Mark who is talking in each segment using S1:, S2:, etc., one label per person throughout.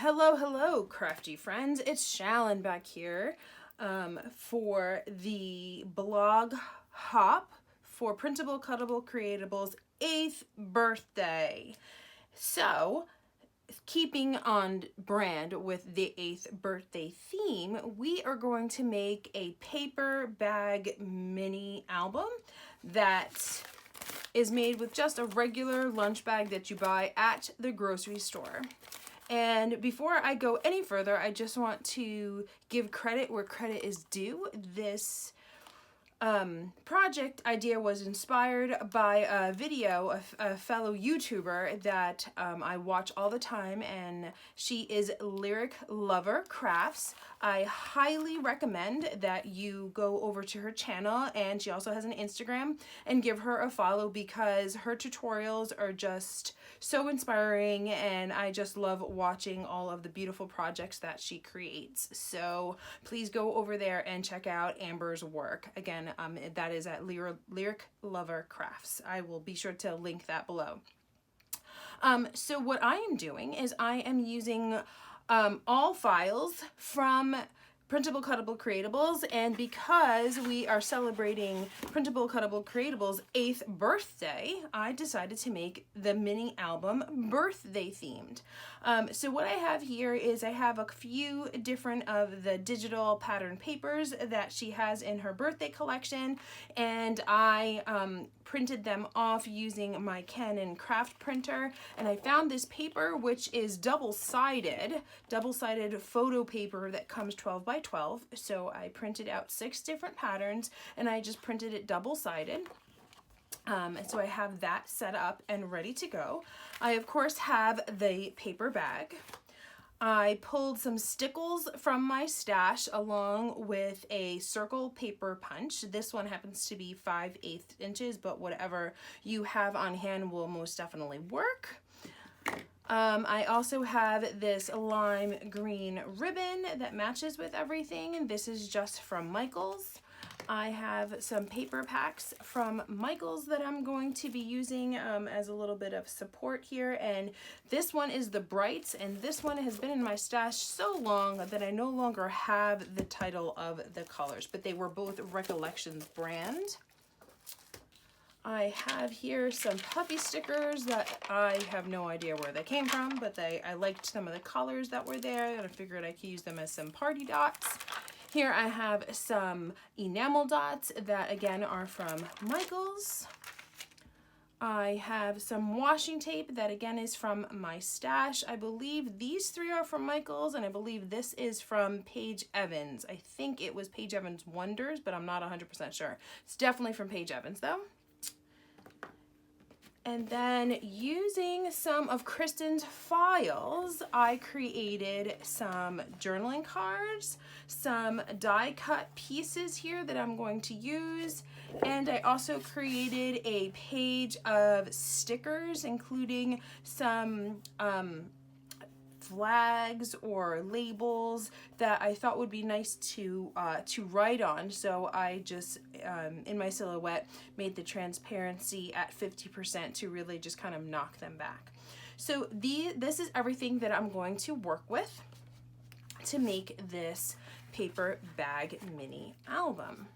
S1: Hello, crafty friends. It's Shalon back here for the blog hop for Printable Cuttable Creatables' 8th birthday. So, keeping on brand with the 8th birthday theme, we are going to make a paper bag mini album that is made with just a regular lunch bag that you buy at the grocery store. And before I go any further, I just want to give credit where credit is due. This project idea was inspired by a video of a fellow YouTuber that I watch all the time, and she is Lyric Lover Crafts. I highly recommend that you go over to her channel, and she also has an Instagram, and give her a follow because her tutorials are just so inspiring, and I just love watching all of the beautiful projects that she creates. So please go over there and check out Amber's work. Again, that is at Lyric Lover Crafts. I will be sure to link that below. So what I am doing is I am using all files from Printable Cuttable Creatables, and because we are celebrating Printable Cuttable Creatables' 8th birthday, I decided to make the mini album birthday themed. So what I have here is I have a few different of the digital pattern papers that she has in her birthday collection, and I printed them off using my Canon craft printer, and I found this paper which is double-sided photo paper that comes 12 by 12. So I printed out 6 different patterns and I just printed it double-sided. And so I have that set up and ready to go. I of course have the paper bag. I pulled some stickles from my stash along with a circle paper punch. This one happens to be 5/8 inches, but whatever you have on hand will most definitely work. I also have this lime green ribbon that matches with everything, and this is just from Michaels. I have some paper packs from Michaels that I'm going to be using as a little bit of support here, and this one is the Brights, and this one has been in my stash so long that I no longer have the title of the colors, but they were both Recollections brand. I have here some puffy stickers that I have no idea where they came from, but I liked some of the colors that were there, and I figured I could use them as some party dots. Here I have some enamel dots that again are from Michaels. I have some washing tape that again is from my stash. I believe these 3 are from Michaels, and I believe this is from Paige Evans. I think it was Paige Evans Wonders, but I'm not 100% sure. It's definitely from Paige Evans though. And then using some of Kristen's files, I created some journaling cards, some die cut pieces here that I'm going to use, and I also created a page of stickers, including some flags or labels that I thought would be nice to write on. So I just in my silhouette made the transparency at 50% to really just kind of knock them back. So this is everything that I'm going to work with to make this paper bag mini album.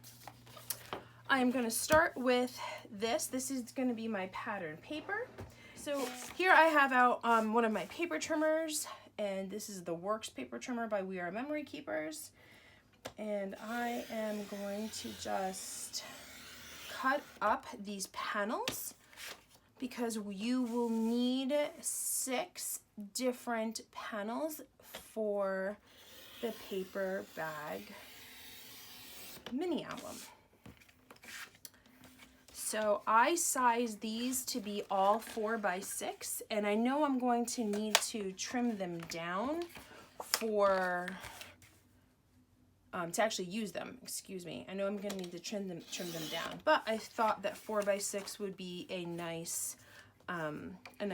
S1: I am going to start with this. This is going to be my pattern paper. So here I have out one of my paper trimmers, and this is the Works paper trimmer by We Are Memory Keepers. And I am going to just cut up these panels because you will need 6 different panels for the paper bag mini album. So I size these to be all 4 by 6, and I know I'm going to need to trim them down for to actually use them. Excuse me. I know I'm going to need to trim them down, but I thought that 4 by 6 would be a nice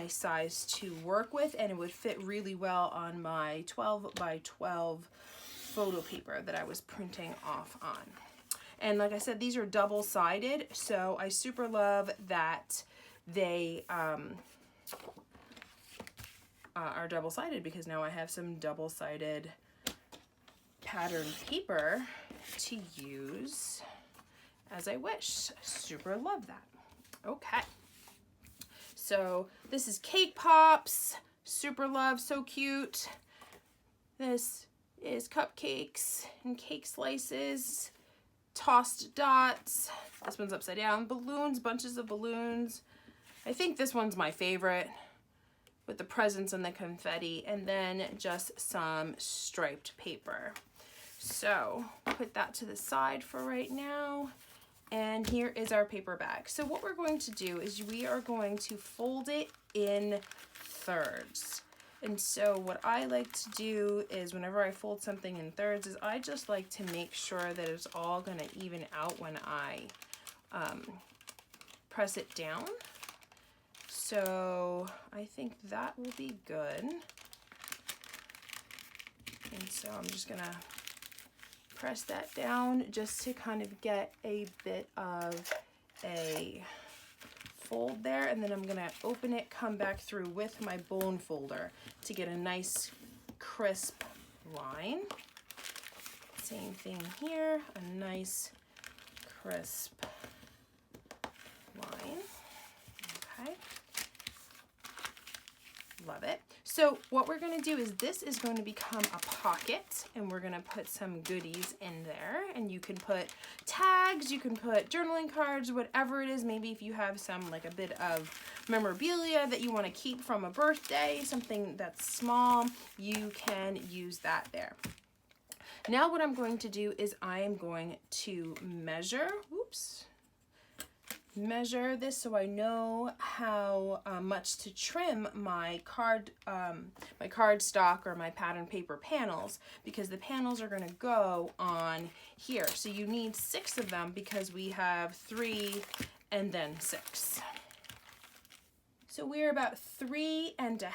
S1: size to work with, and it would fit really well on my 12 by 12 photo paper that I was printing off on. And like I said, these are double-sided, so I super love that they are double-sided, because now I have some double-sided pattern paper to use as I wish. Super love that. Okay. So this is Cake Pops. Super love, so cute. This is cupcakes and cake slices, tossed dots. This one's upside down. Balloons, bunches of balloons. I think this one's my favorite, with the presents and the confetti, and then just some striped paper. So put that to the side for right now. And here is our paper bag. So what we're going to do is we are going to fold it in thirds. And so what I like to do is whenever I fold something in thirds is I just like to make sure that it's all gonna even out when I press it down. So I think that will be good. And so I'm just gonna press that down just to kind of get a bit of a fold there, and then I'm gonna open it, come back through with my bone folder to get a nice crisp line. Same thing here, a nice crisp line. Okay. Love it. So what we're going to do is this is going to become a pocket, and we're going to put some goodies in there, and you can put tags, you can put journaling cards, whatever it is. Maybe if you have some, like a bit of memorabilia that you want to keep from a birthday, something that's small, you can use that there. Now what I'm going to do is I am going to measure this so I know how much to trim my card stock or my pattern paper panels, because the panels are going to go on here. So you need 6 of them because we have 3 and then 6. So we're about 3 1/2.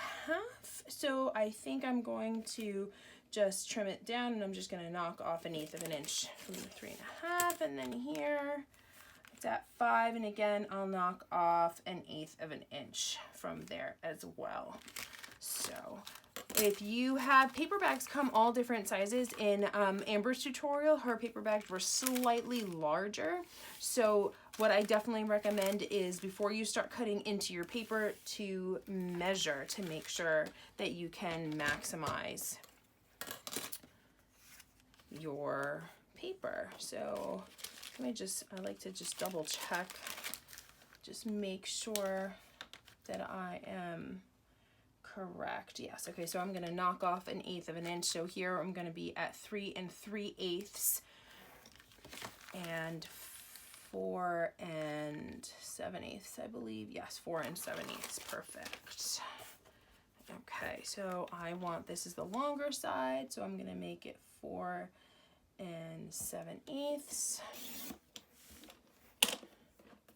S1: So I think I'm going to just trim it down, and I'm just going to knock off 1/8 of an inch from the 3 1/2, and then here it's at 5, and again I'll knock off 1/8 of an inch from there as well. So if you have paper bags, come all different sizes. In Amber's tutorial, her paper bags were slightly larger. So what I definitely recommend is before you start cutting into your paper to measure to make sure that you can maximize your paper. So I like to just double check, just make sure that I am correct. Yes, okay, so I'm gonna knock off 1/8 of an inch. So here I'm gonna be at 3 3/8 and 4 7/8, I believe. Yes, 4 7/8, perfect. Okay, so this is the longer side, so I'm gonna make it 4 7/8.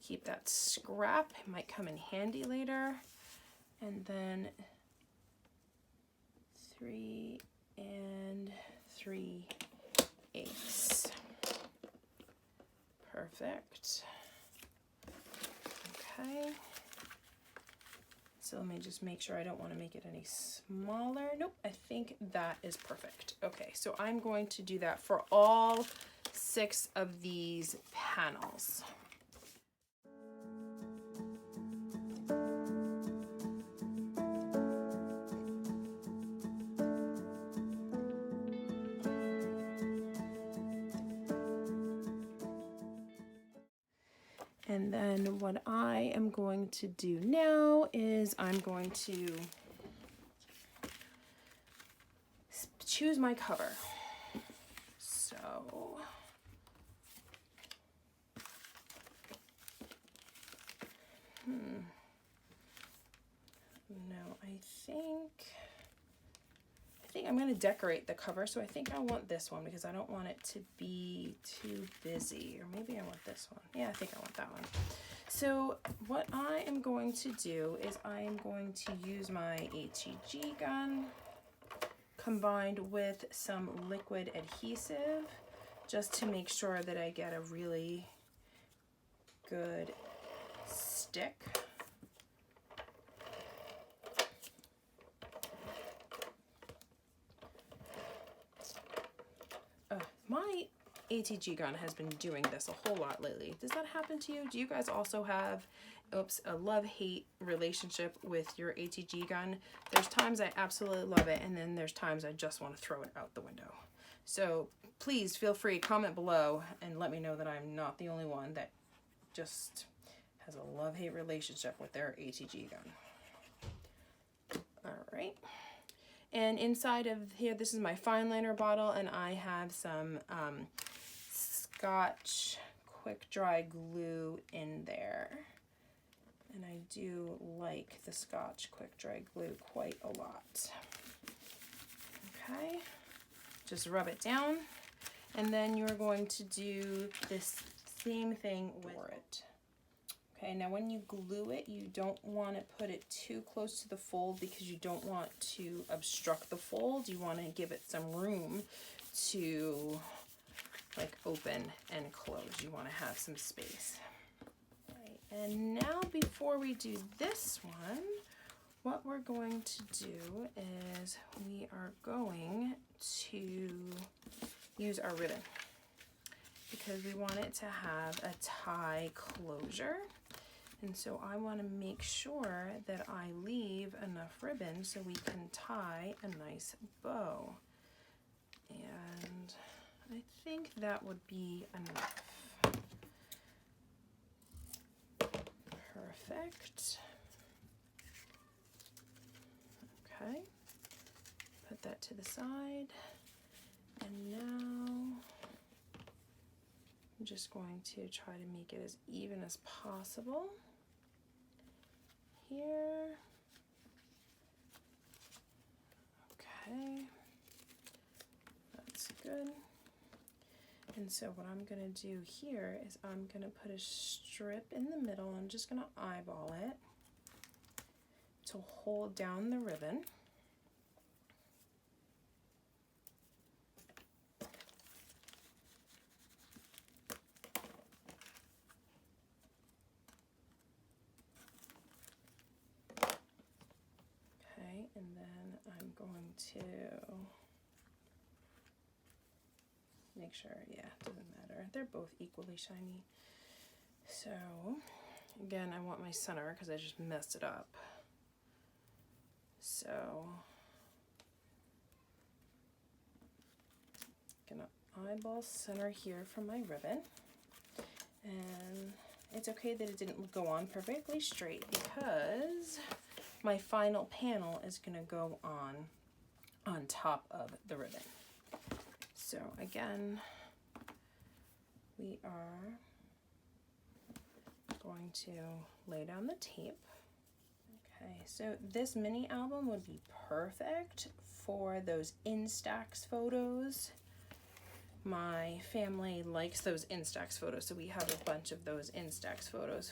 S1: Keep that scrap, it might come in handy later. And then 3 3/8. Perfect. Okay. So let me just make sure I don't want to make it any smaller. Nope, I think that is perfect. Okay, so I'm going to do that for all 6 of these panels. And then what I am going to do now is I'm going to choose my cover. So no, I think I'm going to decorate the cover, so I think I want this one because I don't want it to be too busy. Or maybe I want this one. Yeah, I think I want that one. So what I am going to do is I am going to use my HEG gun combined with some liquid adhesive just to make sure that I get a really good stick. ATG gun has been doing this a whole lot lately. Does that happen to you? Do you guys also have, a love-hate relationship with your ATG gun? There's times I absolutely love it, and then there's times I just want to throw it out the window. So please feel free, comment below and let me know that I'm not the only one that just has a love-hate relationship with their ATG gun. All right. And inside of here, this is my fine liner bottle, and I have some Scotch quick dry glue in there. And I do like the Scotch quick dry glue quite a lot. Okay, just rub it down, and then you're going to do this same thing with it. Okay, now when you glue it, you don't want to put it too close to the fold because you don't want to obstruct the fold. You want to give it some room to like open and close. You want to have some space. Right, and now before we do this one, what we're going to do is we are going to use our ribbon because we want it to have a tie closure. And so I want to make sure that I leave enough ribbon so we can tie a nice bow. And I think that would be enough. Perfect. Okay. Put that to the side. And now I'm just going to try to make it as even as possible. Here. Okay. That's good. And so what I'm going to do here is I'm going to put a strip in the middle. I'm just going to eyeball it to hold down the ribbon. Okay, and then I'm going to make sure, yeah, it doesn't matter. They're both equally shiny. So, again, I want my center because I just messed it up. So, gonna eyeball center here for my ribbon. And it's okay that it didn't go on perfectly straight because my final panel is gonna go on top of the ribbon. So again, we are going to lay down the tape. Okay, so this mini album would be perfect for those Instax photos. My family likes those Instax photos, so we have a bunch of those Instax photos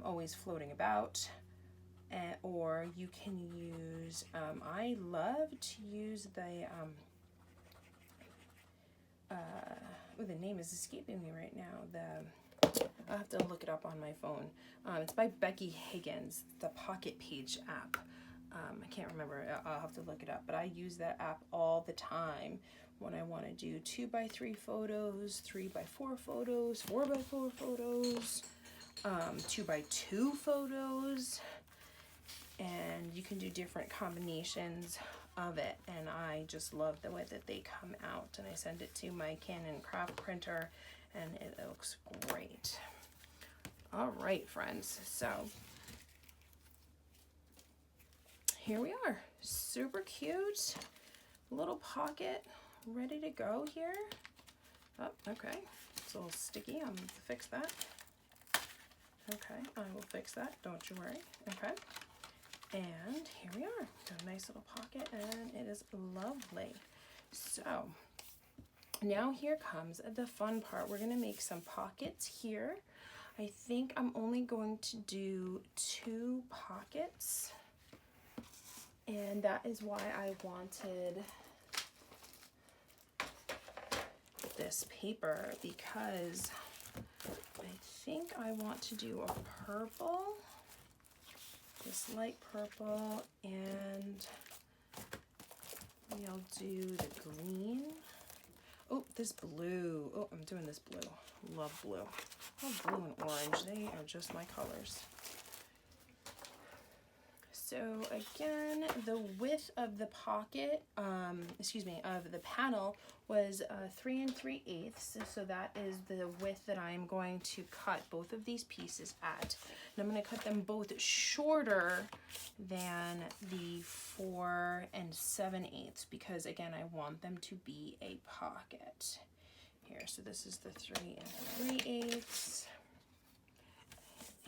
S1: always floating about. Or you can use, I love to use the, the name is escaping me right now. I'll have to look it up on my phone. It's by Becky Higgins, the Pocket Page app. I can't remember, I'll have to look it up, but I use that app all the time when I want to do 2x3 photos, 3x4 photos, 4x4 photos, 2x2 photos, and you can do different combinations of it, and I just love the way that they come out. And I send it to my Canon craft printer and it looks great. All right, friends, so here we are. Super cute little pocket ready to go here. Oh, okay, it's a little sticky. I'm gonna fix that. Okay, I will fix that, don't you worry. Okay, and here we are. Got a nice little pocket and it is lovely. So now here comes the fun part. We're gonna make some pockets here. I think I'm only going to do 2 pockets, and that is why I wanted this paper, because I think I want to do a purple, this light purple, and we'll do the green. Oh, this blue. Oh, I'm doing this blue. Love blue. Love blue and orange. They are just my colors. So again, the width of the pocket, of the panel was 3 3/8. So that is the width that I'm going to cut both of these pieces at. And I'm going to cut them both shorter than the 4 7/8 because again, I want them to be a pocket. Here, so this is the 3 3/8.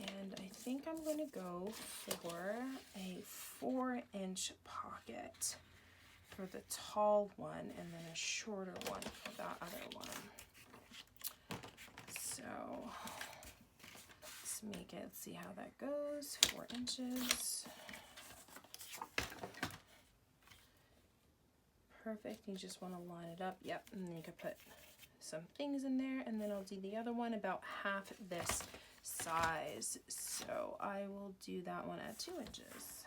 S1: And I think I'm going to go for a 4-inch pocket for the tall one and then a shorter one for that other one. So let's make it, let's see how that goes. 4 inches. Perfect. You just want to line it up. Yep. And then you can put some things in there, and then I'll do the other one about half this size. So I will do that one at 2 inches.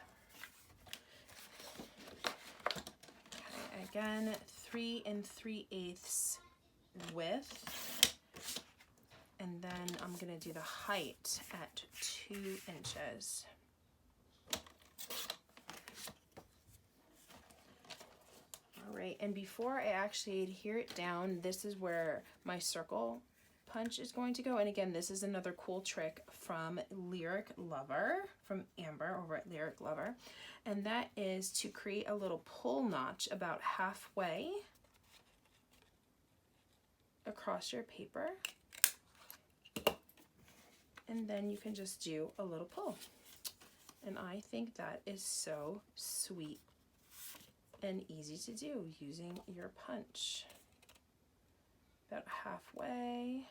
S1: Okay, again, 3 3/8 width. And then I'm going to do the height at 2 inches. All right, and before I actually adhere it down, this is where my circle punch is going to go. And again, this is another cool trick from Lyric Lover, from Amber over at Lyric Lover. And that is to create a little pull notch about halfway across your paper. And then you can just do a little pull. And I think that is so sweet and easy to do using your punch. About halfway.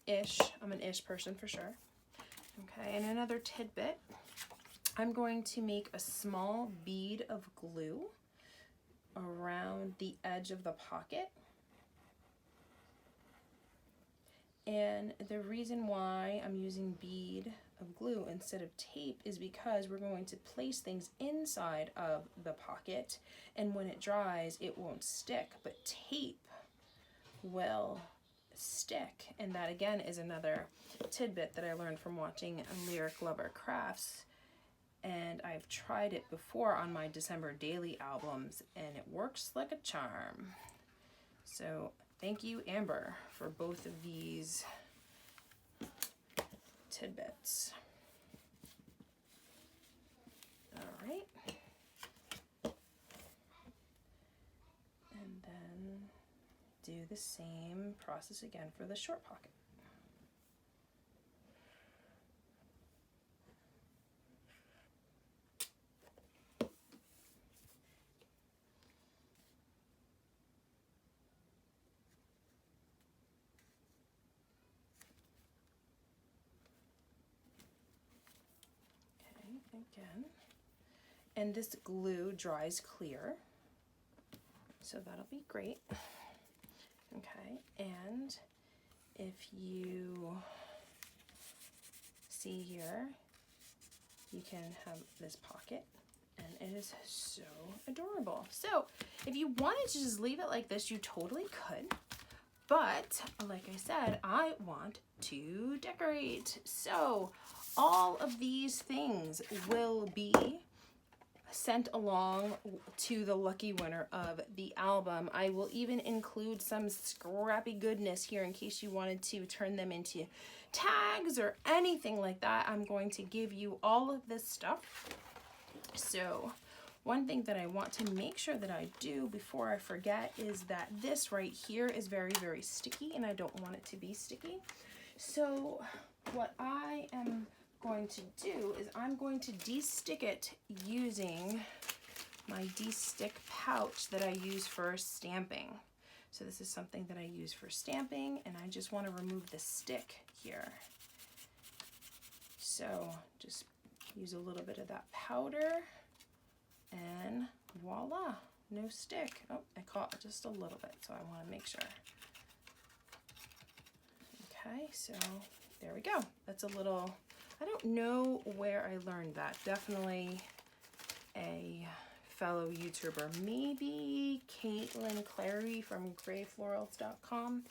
S1: Ish. I'm an ish person for sure. Okay, and another tidbit. I'm going to make a small bead of glue around the edge of the pocket. And the reason why I'm using bead of glue instead of tape is because we're going to place things inside of the pocket, and when it dries, it won't stick, but tape will stick. And that again is another tidbit that I learned from watching Lyric Lover Crafts, and I've tried it before on my December daily albums, and it works like a charm. So thank you, Amber, for both of these tidbits. All right. And then do the same process again for the short pocket. Again, and this glue dries clear, so that'll be great. Okay, and if you see here, you can have this pocket, and it is so adorable. So if you wanted to just leave it like this, you totally could, but like I said, I want to decorate. So all of these things will be sent along to the lucky winner of the album. I will even include some scrappy goodness here in case you wanted to turn them into tags or anything like that. I'm going to give you all of this stuff. So one thing that I want to make sure that I do before I forget is that this right here is very, very sticky, and I don't want it to be sticky. So what I am going to do is I'm going to de-stick it using my de-stick pouch that I use for stamping. So this is something that I use for stamping, and I just want to remove the stick here. So just use a little bit of that powder, and voila, no stick. Oh, I caught just a little bit, so I want to make sure. Okay, so there we go. That's a little, I don't know where I learned that. Definitely a fellow YouTuber, maybe Caitlin Clary from grayflorals.com.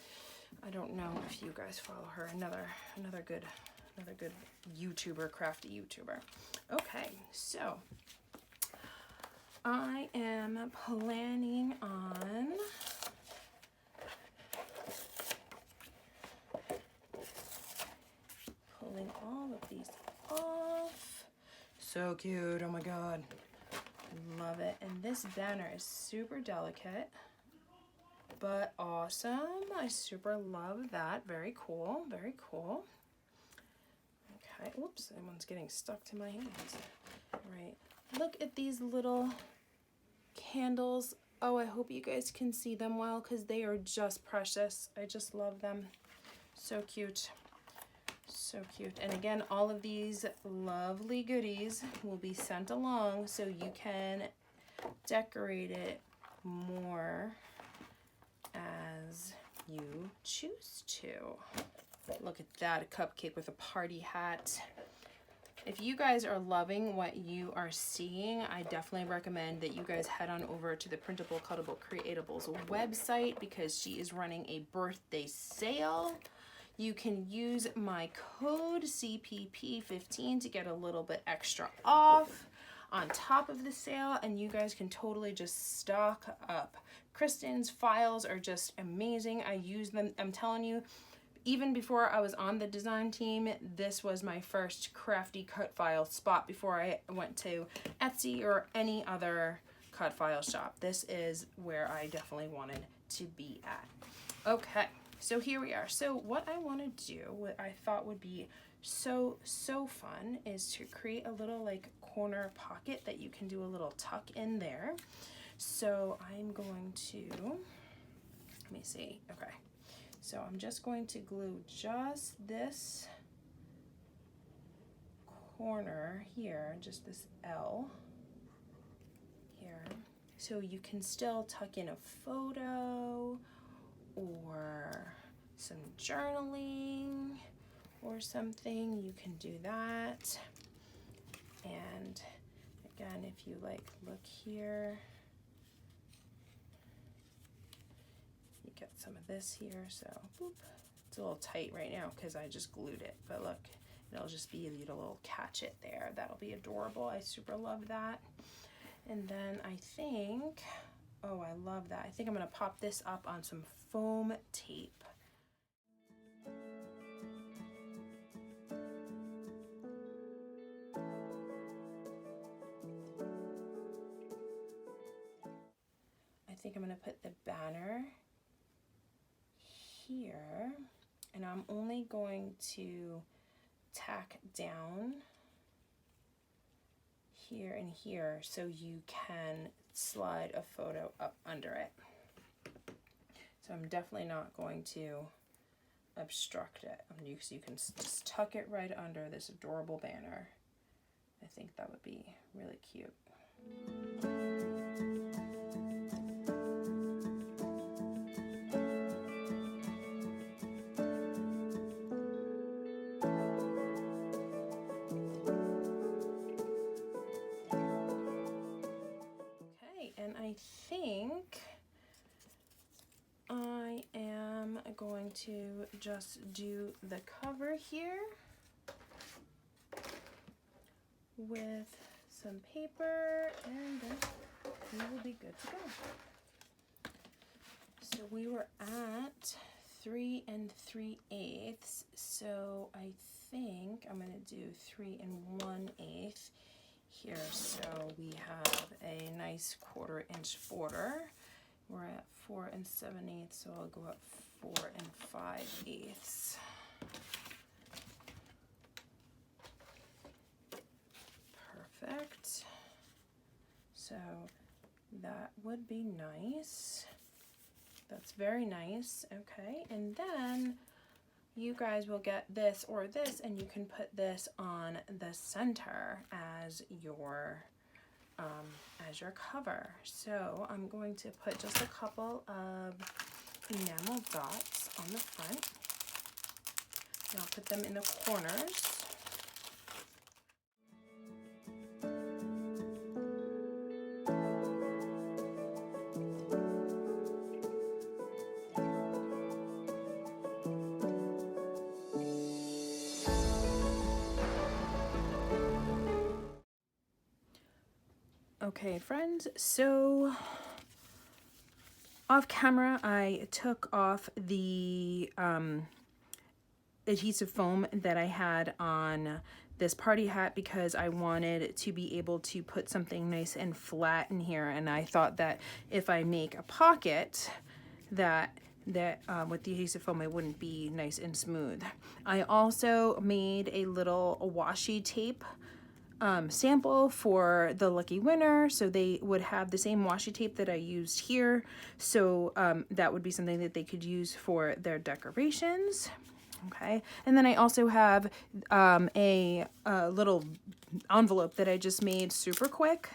S1: I don't know if you guys follow her. Another good YouTuber, crafty YouTuber. Okay, so I am planning on pulling all of these off. So cute, oh my god. Love it. And this banner is super delicate, but awesome. I super love that. Very cool, very cool. Okay, whoops, that one's getting stuck to my hands. All right, look at these little candles. Oh, I hope you guys can see them well because they are just precious. I just love them. So cute. So cute. And again, all of these lovely goodies will be sent along so you can decorate it more as you choose to. Look at that, a cupcake with a party hat. If you guys are loving what you are seeing, I definitely recommend that you guys head on over to the PrintableCuttableCreatables website because she is running a birthday sale. You can use my code CPP15 to get a little bit extra off on top of the sale, and you guys can totally just stock up. Kristen's files are just amazing. I use them, I'm telling you, even before I was on the design team, this was my first crafty cut file spot before I went to Etsy or any other cut file shop. This is where I definitely wanted to be at. Okay. So here we are. So what I want to do, what I thought would be so fun is to create a little like corner pocket that you can do a little tuck in there. So I'm going to, let me see. Okay. So I'm just going to glue just this corner here, just this L here. So you can still tuck in a photo or some journaling or something. You can do that. And again, if you like look here, you get some of this here. So boop, it's a little tight right now because I just glued it, but look, it'll just be a little catch it there. That'll be adorable. I super love that. And then I think, oh, I love that. I think I'm gonna pop this up on some foam tape. I think I'm gonna put the banner here, and I'm only going to tack down here and here so you can slide a photo up under it. So I'm definitely not going to obstruct it. So you can just tuck it right under this adorable banner. I think that would be really cute. Okay, and I think I am going to just do the cover here with some paper, and then we will be good to go. So we were at 3 3/8, so I think I'm going to do 3 1/8 here. So we have a nice 1/4 inch border. We're at 4 7/8, so I'll go up 4 5/8. Perfect. So that would be nice. That's very nice. Okay, and then you guys will get this or this, and you can put this on the center as your cover. So I'm going to put just a couple of enamel dots on the front, and I'll put them in the corners. Okay, friends, so off camera, I took off the adhesive foam that I had on this party hat because I wanted to be able to put something nice and flat in here, and I thought that if I make a pocket that with the adhesive foam it wouldn't be nice and smooth. I also made a little washi tape sample for the lucky winner, so they would have the same washi tape that I used here, so that would be something that they could use for their decorations. Okay, and then I also have a little envelope that I just made super quick.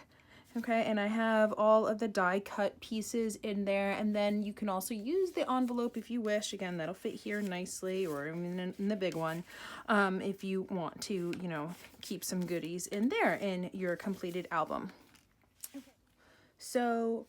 S1: Okay, and I have all of the die cut pieces in there, and then you can also use the envelope if you wish. Again, that'll fit here nicely, or in the big one, if you want to, you know, keep some goodies in there in your completed album. Okay. So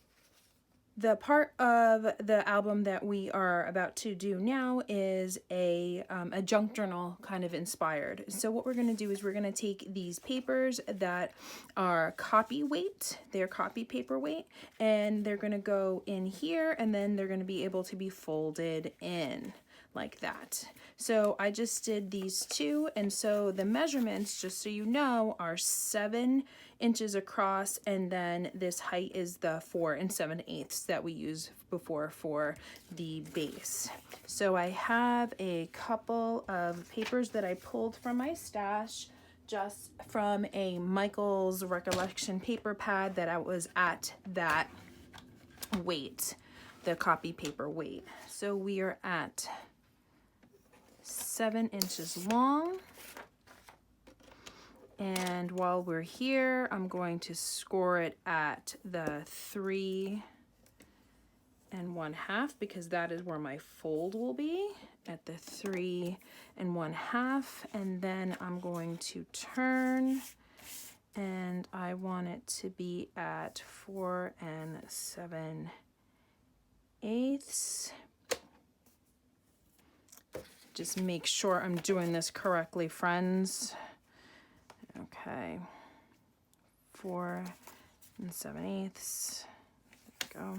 S1: the part of the album that we are about to do now is a junk journal kind of inspired. So what we're going to do is we're going to take these papers that are copy weight, they're copy paper weight, and they're going to go in here, and then they're going to be able to be folded in like that. So I just did these two, and so the measurements, just so you know, are 7 inches across, and then this height is the 4 7/8 that we used before for the base. So I have a couple of papers that I pulled from my stash just from a Michael's Recollection paper pad that I was at that weight, the copy paper weight. So we are at 7 inches long. And while we're here, I'm going to score it at the 3 1/2 because that is where my fold will be, at the 3 1/2. And then I'm going to turn, and I want it to be at 4 7/8. Just make sure I'm doing this correctly, friends. Okay, 4 7/8. There we go.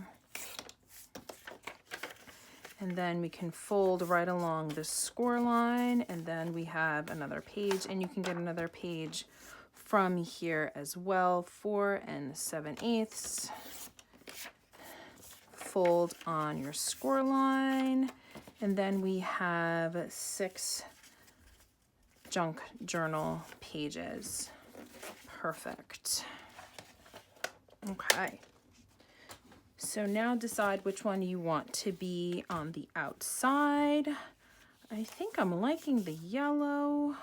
S1: And then we can fold right along the score line, and then we have another page, and you can get another page from here as well. 4 7/8. Fold on your score line, and then we have 6 junk journal pages. Perfect. Okay. So now decide which one you want to be on the outside. I think I'm liking the yellow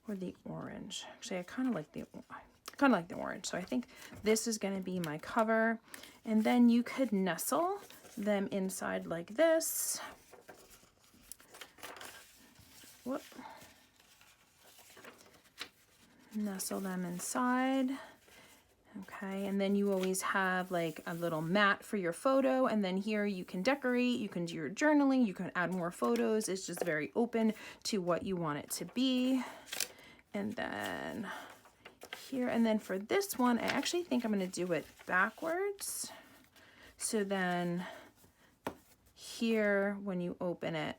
S1: or the orange. Actually, I kind of like the orange. So I think this is going to be my cover. And then you could nestle them inside like this. Whoop. Nestle them inside. Okay, and then you always have like a little mat for your photo, and then here you can decorate, you can do your journaling, you can add more photos. It's just very open to what you want it to be. And then here, and then for this one, I actually think I'm going to do it backwards. So then here, when you open it,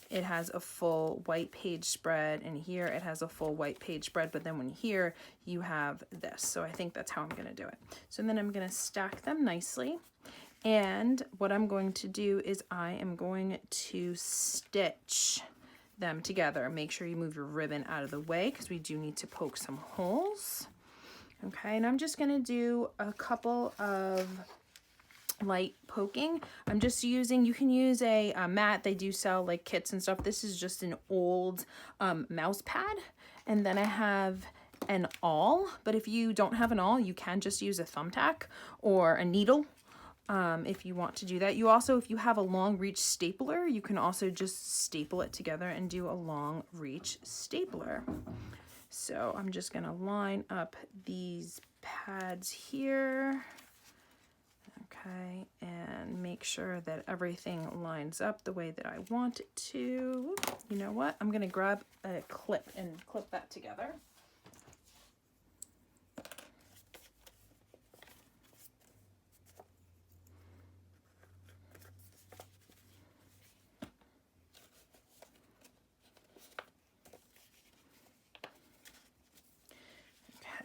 S1: it has a full white page spread, and here it has a full white page spread, but then when here you have this. So I think that's how I'm going to do it. So then I'm going to stack them nicely, and what I'm going to do is I am going to stitch them together. Make sure you move your ribbon out of the way because we do need to poke some holes. Okay, and I'm just going to do a couple of light poking. I'm just using, you can use a mat. They do sell like kits and stuff. This is just an old mouse pad. And then I have an awl, but if you don't have an awl, you can just use a thumbtack or a needle if you want to do that. You also, if you have a long reach stapler, you can also just staple it together and do a long reach stapler. So I'm just going to line up these pads here. Okay, and make sure that everything lines up the way that I want it to. You know what? I'm going to grab a clip and clip that together.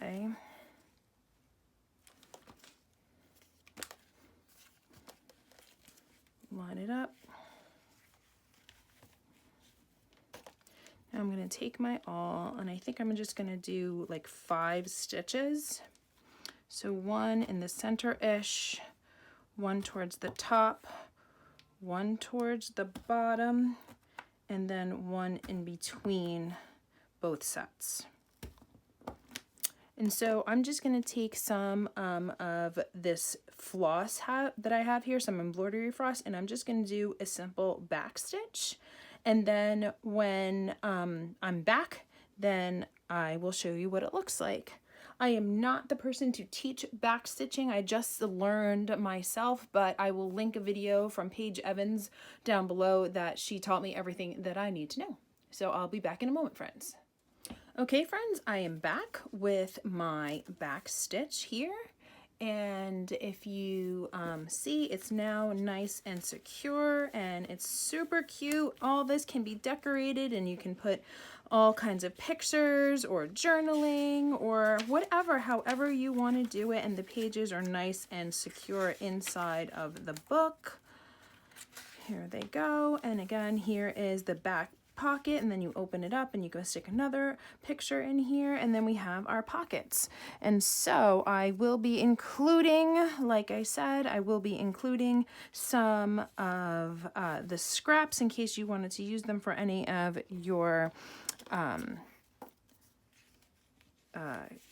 S1: Okay. Line it up. Now I'm going to take my awl, and I think I'm just going to do like 5 stitches. So 1 in the center-ish, 1 towards the top, 1 towards the bottom, and then 1 in between both sets. And so I'm just going to take some of this floss that I have here, some embroidery floss, and I'm just going to do a simple back stitch. And then when I'm back, then I will show you what it looks like. I am not the person to teach back stitching. I just learned myself, but I will link a video from Paige Evans down below that she taught me everything that I need to know. So I'll be back in a moment, friends. Okay, friends, I am back with my back stitch here. And if you see, it's now nice and secure, and it's super cute. All this can be decorated, and you can put all kinds of pictures or journaling or whatever, however you want to do it. And the pages are nice and secure inside of the book. Here they go. And again, here is the back pocket, and then you open it up and you go stick another picture in here, and then we have our pockets. And so I will be including, like I said, I will be including some of the scraps in case you wanted to use them for any of your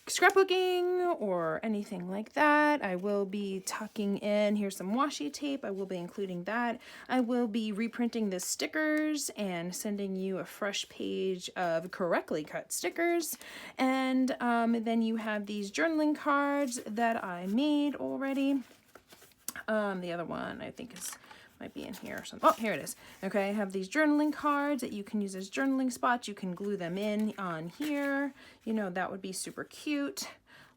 S1: scrapbooking or anything like that. I will be tucking in, here's some washi tape, I will be including that. I will be reprinting the stickers and sending you a fresh page of correctly cut stickers. And then you have these journaling cards that I made already. The other one I think might be in here or something. Oh, here it is. Okay, I have these journaling cards that you can use as journaling spots. You can glue them in on here. You know, that would be super cute.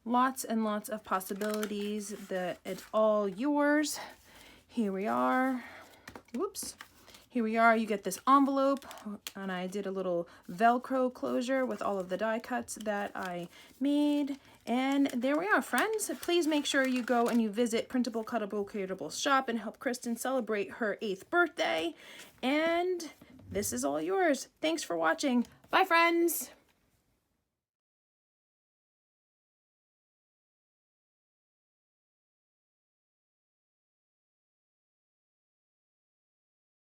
S1: Lots and lots of possibilities. It's all yours. Here we are. Whoops. Here we are. You get this envelope, and I did a little Velcro closure with all of the die cuts that I made. And there we are, friends. Please make sure you go and you visit Printable Cuttable Creatables shop and help Kristen celebrate her 8th birthday. And this is all yours. Thanks for watching. Bye, friends.